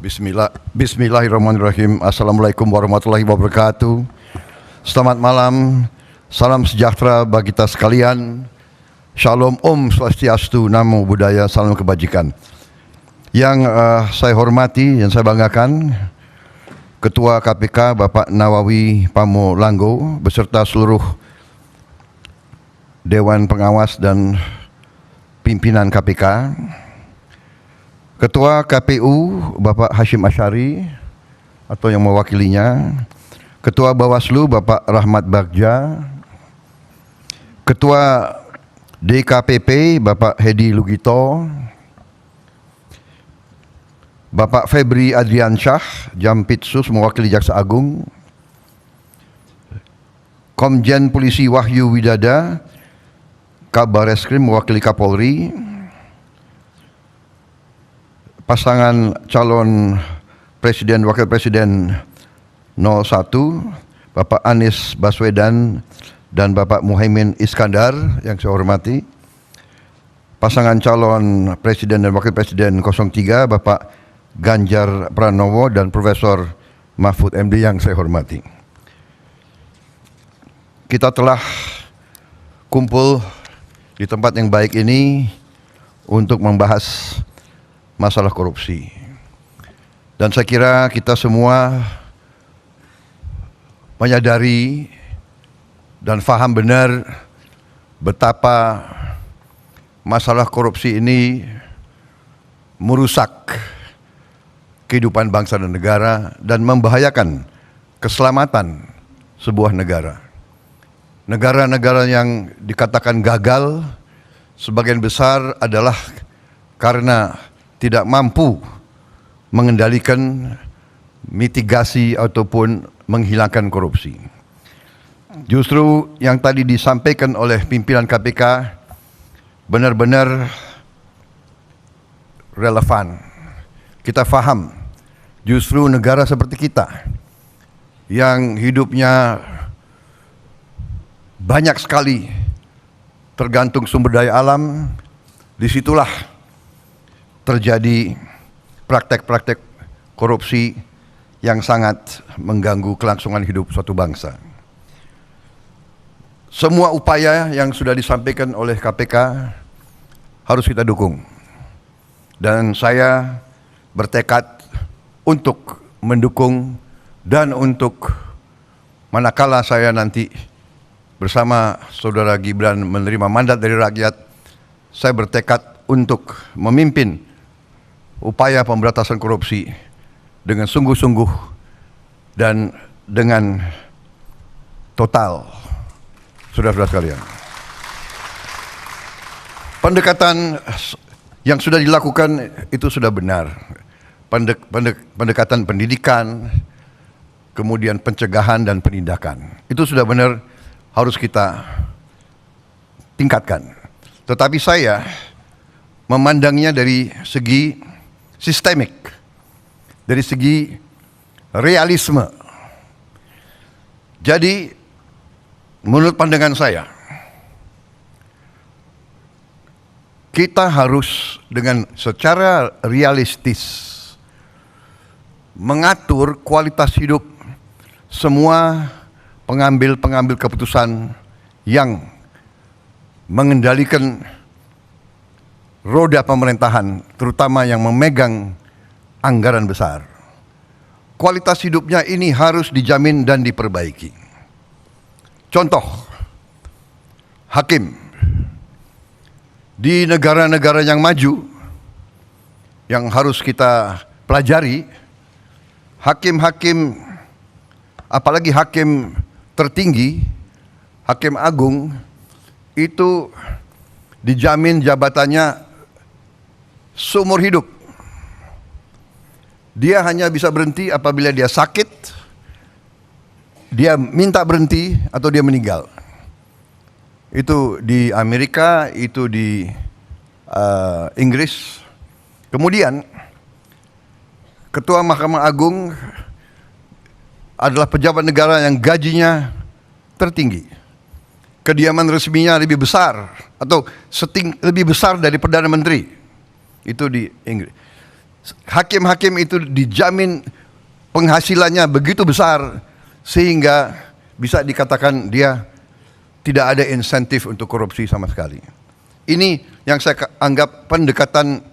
Bismillahirrahmanirrahim. Assalamualaikum warahmatullahi wabarakatuh. Selamat malam, salam sejahtera bagi kita sekalian. Shalom Om Swastiastu, Namo Buddhaya, salam kebajikan. Yang saya hormati, yang saya banggakan, Ketua KPK Bapak Nawawi Pamolanggo beserta seluruh Dewan Pengawas dan pimpinan KPK, Ketua KPU Bapak Hashim Asyari atau yang mewakilinya, Ketua Bawaslu Bapak Rahmat Bagja, Ketua DKPP Bapak Hedi Lugito, Bapak Febri Adriansyah, Jampitsus mewakili Jaksa Agung, Komjen Polisi Wahyu Widada, Kabar Reskrim mewakili Kapolri, pasangan calon Presiden Wakil Presiden 01 Bapak Anies Baswedan dan Bapak Muhaimin Iskandar yang saya hormati, pasangan calon Presiden dan Wakil Presiden 03 Bapak Ganjar Pranowo dan Profesor Mahfud MD yang saya hormati. Kita telah kumpul di tempat yang baik ini untuk membahas masalah korupsi. Dan saya kira kita semua menyadari dan faham benar betapa masalah korupsi ini merusak kehidupan bangsa dan negara dan membahayakan keselamatan sebuah negara. Negara-negara yang dikatakan gagal sebagian besar adalah karena tidak mampu mengendalikan, mitigasi ataupun menghilangkan korupsi. Justru yang tadi disampaikan oleh pimpinan KPK benar-benar relevan. Kita faham justru negara seperti kita yang hidupnya banyak sekali tergantung sumber daya alam, disitulah terjadi praktek-praktek korupsi yang sangat mengganggu kelangsungan hidup suatu bangsa. Semua upaya yang sudah disampaikan oleh KPK harus kita dukung. Dan saya bertekad untuk mendukung dan untuk manakala saya nanti bersama Saudara Gibran menerima mandat dari rakyat, saya bertekad untuk memimpin upaya pemberantasan korupsi dengan sungguh-sungguh dan dengan total. Saudara-saudara sekalian, pendekatan yang sudah dilakukan itu sudah benar. Pendekatan pendidikan, kemudian pencegahan dan penindakan, itu sudah benar, harus kita tingkatkan. Tetapi saya memandangnya dari segi sistemik, dari segi realisme. Jadi menurut pandangan saya, kita harus dengan secara realistis mengatur kualitas hidup semua pengambil keputusan yang mengendalikan roda pemerintahan, terutama yang memegang anggaran besar. Kualitas hidupnya ini harus dijamin dan diperbaiki. Contoh, hakim di negara-negara yang maju yang harus kita pelajari, hakim-hakim, apalagi hakim tertinggi, hakim agung, itu dijamin jabatannya seumur hidup. Dia hanya bisa berhenti apabila dia sakit, dia minta berhenti, atau dia meninggal. Itu di Amerika, itu di Inggris. Kemudian Ketua Mahkamah Agung adalah pejabat negara yang gajinya tertinggi. Kediaman resminya lebih besar atau lebih besar dari Perdana Menteri. Itu di Inggris. hakim-hakim itu dijamin penghasilannya begitu besar sehingga bisa dikatakan dia tidak ada insentif untuk korupsi sama sekali. Ini yang saya anggap pendekatan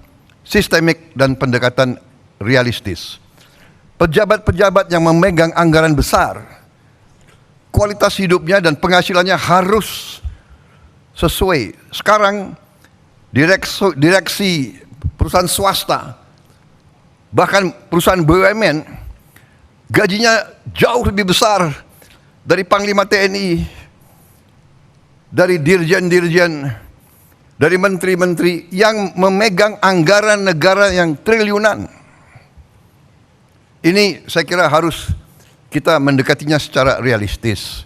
sistemik dan pendekatan realistis. Pejabat-pejabat yang memegang anggaran besar, kualitas hidupnya dan penghasilannya harus sesuai. Sekarang direksi perusahaan swasta, bahkan perusahaan BUMN, gajinya jauh lebih besar dari Panglima TNI, dari dirjen-dirjen, dari menteri-menteri yang memegang anggaran negara yang triliunan. Ini saya kira harus kita mendekatinya secara realistis.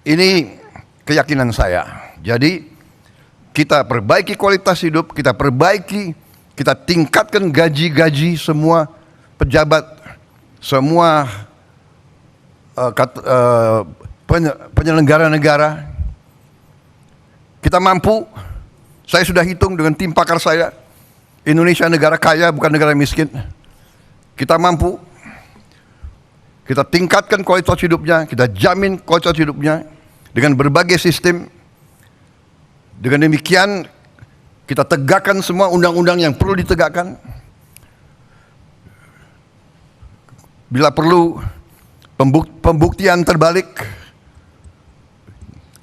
Ini keyakinan saya. Jadi kita perbaiki kualitas hidup, kita tingkatkan gaji-gaji semua pejabat, semua penyelenggara negara. Kita mampu, saya sudah hitung dengan tim pakar saya, Indonesia negara kaya bukan negara miskin. Kita mampu, kita tingkatkan kualitas hidupnya, kita jamin kualitas hidupnya dengan berbagai sistem. Dengan demikian kita tegakkan semua undang-undang yang perlu ditegakkan. Bila perlu pembuktian terbalik,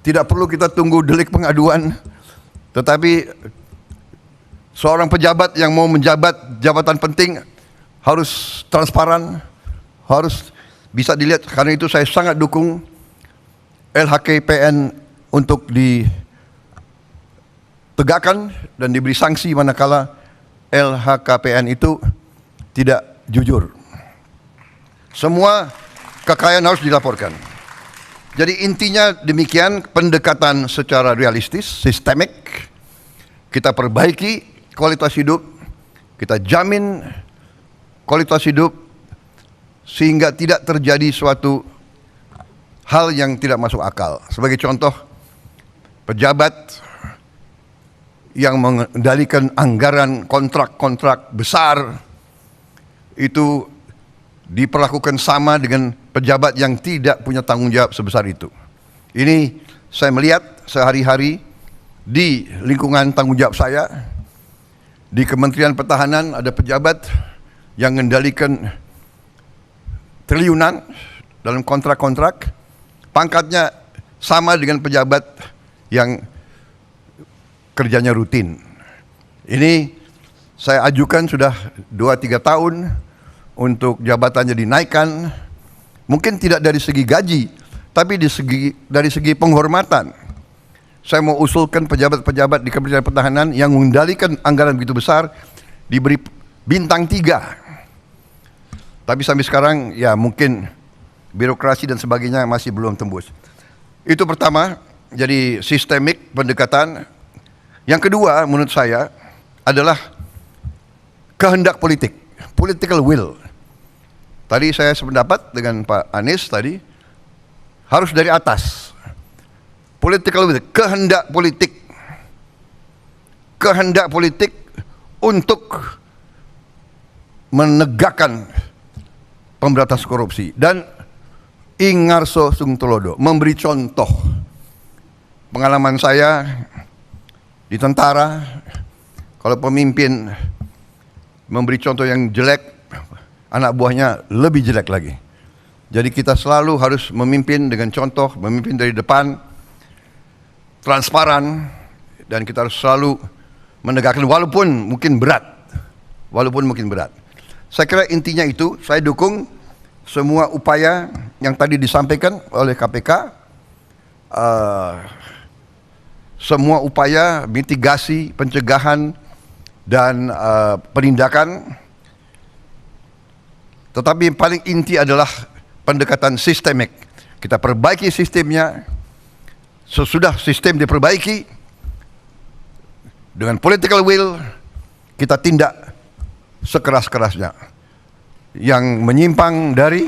tidak perlu kita tunggu delik pengaduan, tetapi seorang pejabat yang mau menjabat jabatan penting harus transparan, harus bisa dilihat. Karena itu saya sangat dukung LHKPN untuk ditegakkan dan diberi sanksi manakala LHKPN itu tidak jujur. Semua kekayaan harus dilaporkan. Jadi intinya demikian, pendekatan secara realistis, sistemik. Kita perbaiki kualitas hidup, kita jamin kualitas hidup sehingga tidak terjadi suatu hal yang tidak masuk akal. Sebagai contoh, pejabat yang mengendalikan anggaran kontrak-kontrak besar itu diperlakukan sama dengan pejabat yang tidak punya tanggung jawab sebesar itu. Ini saya melihat sehari-hari di lingkungan tanggung jawab saya. Di Kementerian Pertahanan ada pejabat yang mengendalikan triliunan dalam kontrak-kontrak, pangkatnya sama dengan pejabat yang kerjanya rutin. Ini saya ajukan sudah 2-3 tahun untuk jabatannya dinaikkan, mungkin tidak dari segi gaji, tapi dari segi penghormatan. Saya mau usulkan pejabat-pejabat di Kementerian Pertahanan yang mengendalikan anggaran begitu besar diberi bintang 3. Tapi sampai sekarang ya mungkin birokrasi dan sebagainya masih belum tembus. Itu pertama, jadi sistemik pendekatan. Yang kedua menurut saya adalah kehendak politik, political will. Tadi saya sependapat dengan Pak Anies tadi, harus dari atas. Political will, kehendak politik. Kehendak politik untuk menegakkan pemberantasan korupsi. Dan Ingarso Sungtulodo memberi contoh. Pengalaman saya di tentara, kalau pemimpin memberi contoh yang jelek, anak buahnya lebih jelek lagi. Jadi kita selalu harus memimpin dengan contoh, memimpin dari depan, transparan, dan kita harus selalu menegakkan walaupun mungkin berat. Saya kira intinya itu, saya dukung semua upaya yang tadi disampaikan oleh KPK, semua upaya mitigasi, pencegahan, dan penindakan. Tetapi yang paling inti adalah pendekatan sistemik. Kita perbaiki sistemnya. Sesudah sistem diperbaiki, dengan political will, kita tindak sekeras-kerasnya yang menyimpang dari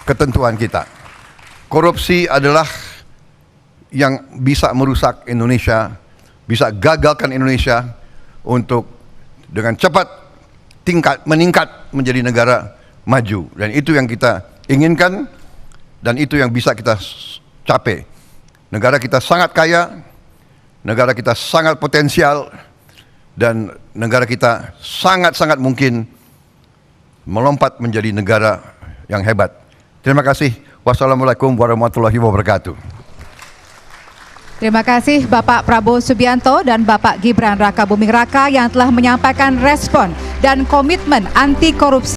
ketentuan kita. Korupsi adalah yang bisa merusak Indonesia, bisa gagalkan Indonesia untuk dengan cepat meningkat menjadi negara maju, dan itu yang kita inginkan dan itu yang bisa kita capai. Negara kita sangat kaya, negara kita sangat potensial, dan negara kita sangat-sangat mungkin melompat menjadi negara yang hebat. Terima kasih. Wassalamualaikum warahmatullahi wabarakatuh. Terima kasih Bapak Prabowo Subianto dan Bapak Gibran Raka Buming Raka yang telah menyampaikan respon dan komitmen anti korupsi